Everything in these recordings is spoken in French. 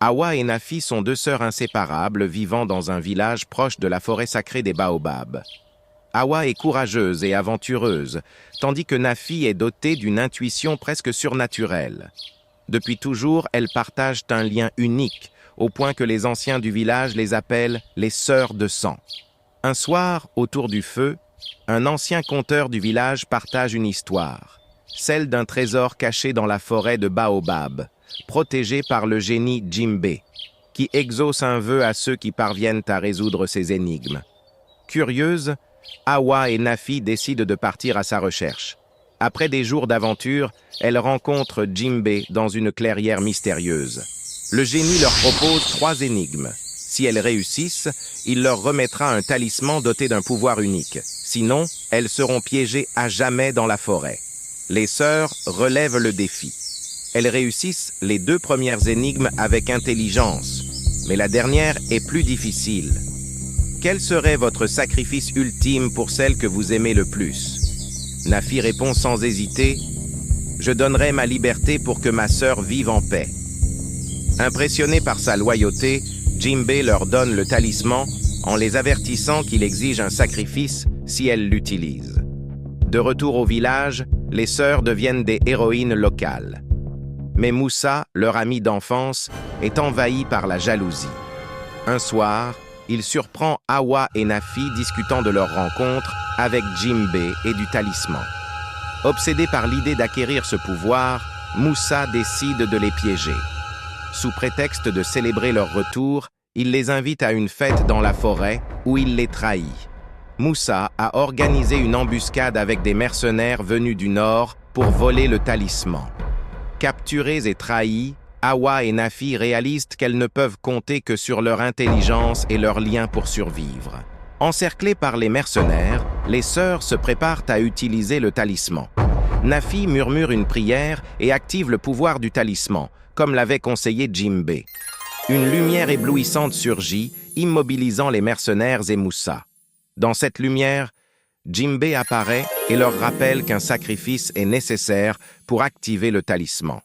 Hawa et Nafi sont deux sœurs inséparables vivant dans un village proche de la forêt sacrée des baobabs. Hawa est courageuse et aventureuse, tandis que Nafi est dotée d'une intuition presque surnaturelle. Depuis toujours, elles partagent un lien unique, au point que les anciens du village les appellent les sœurs de sang. Un soir, autour du feu, un ancien conteur du village partage une histoire, celle d'un trésor caché dans la forêt de Baobab, protégé par le génie Djimbe, qui exauce un vœu à ceux qui parviennent à résoudre ses énigmes. Curieuses, Hawa et Nafi décident de partir à sa recherche. Après des jours d'aventure, elles rencontrent Djimbe dans une clairière mystérieuse. Le génie leur propose 3 énigmes. Si elles réussissent, il leur remettra un talisman doté d'un pouvoir unique. Sinon, elles seront piégées à jamais dans la forêt. Les sœurs relèvent le défi. Elles réussissent les 2 premières énigmes avec intelligence, mais la dernière est plus difficile. Quel serait votre sacrifice ultime pour celle que vous aimez le plus? Nafi répond sans hésiter, « Je donnerai ma liberté pour que ma sœur vive en paix. » Impressionné par sa loyauté, Djimbe leur donne le talisman en les avertissant qu'il exige un sacrifice si elles l'utilisent. De retour au village, les sœurs deviennent des héroïnes locales. Mais Moussa, leur ami d'enfance, est envahi par la jalousie. Un soir, il surprend Hawa et Nafi discutant de leur rencontre avec Djimbe et du talisman. Obsédé par l'idée d'acquérir ce pouvoir, Moussa décide de les piéger. Sous prétexte de célébrer leur retour, il les invite à une fête dans la forêt où il les trahit. Moussa a organisé une embuscade avec des mercenaires venus du nord pour voler le talisman. Capturées et trahies, Hawa et Nafi réalisent qu'elles ne peuvent compter que sur leur intelligence et leur lien pour survivre. Encerclées par les mercenaires, les sœurs se préparent à utiliser le talisman. Nafi murmure une prière et active le pouvoir du talisman, comme l'avait conseillé Djimbe. Une lumière éblouissante surgit, immobilisant les mercenaires et Moussa. Dans cette lumière, Djimbe apparaît et leur rappelle qu'un sacrifice est nécessaire pour activer le talisman.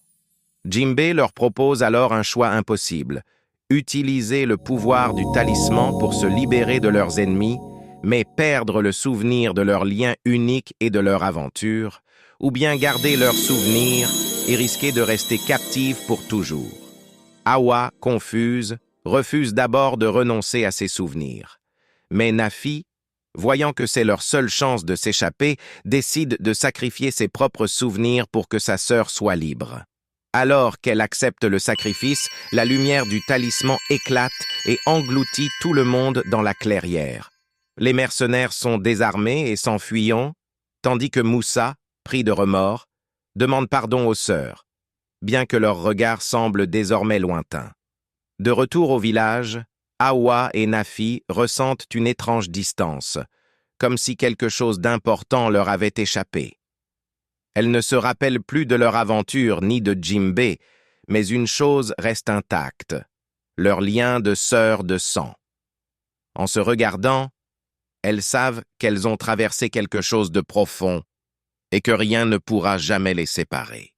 Djimbe leur propose alors un choix impossible, utiliser le pouvoir du talisman pour se libérer de leurs ennemis, mais perdre le souvenir de leur lien unique et de leur aventure, ou bien garder leurs souvenirs et risquer de rester captive pour toujours. Hawa, confuse, refuse d'abord de renoncer à ses souvenirs. Mais Nafi, voyant que c'est leur seule chance de s'échapper, décide de sacrifier ses propres souvenirs pour que sa sœur soit libre. Alors qu'elle accepte le sacrifice, la lumière du talisman éclate et engloutit tout le monde dans la clairière. Les mercenaires sont désarmés et s'enfuyant, tandis que Moussa, pris de remords, demande pardon aux sœurs, bien que leur regard semble désormais lointain. De retour au village, Hawa et Nafi ressentent une étrange distance, comme si quelque chose d'important leur avait échappé. Elles ne se rappellent plus de leur aventure ni de Djimbe, mais une chose reste intacte, leur lien de sœurs de sang. En se regardant, elles savent qu'elles ont traversé quelque chose de profond et que rien ne pourra jamais les séparer.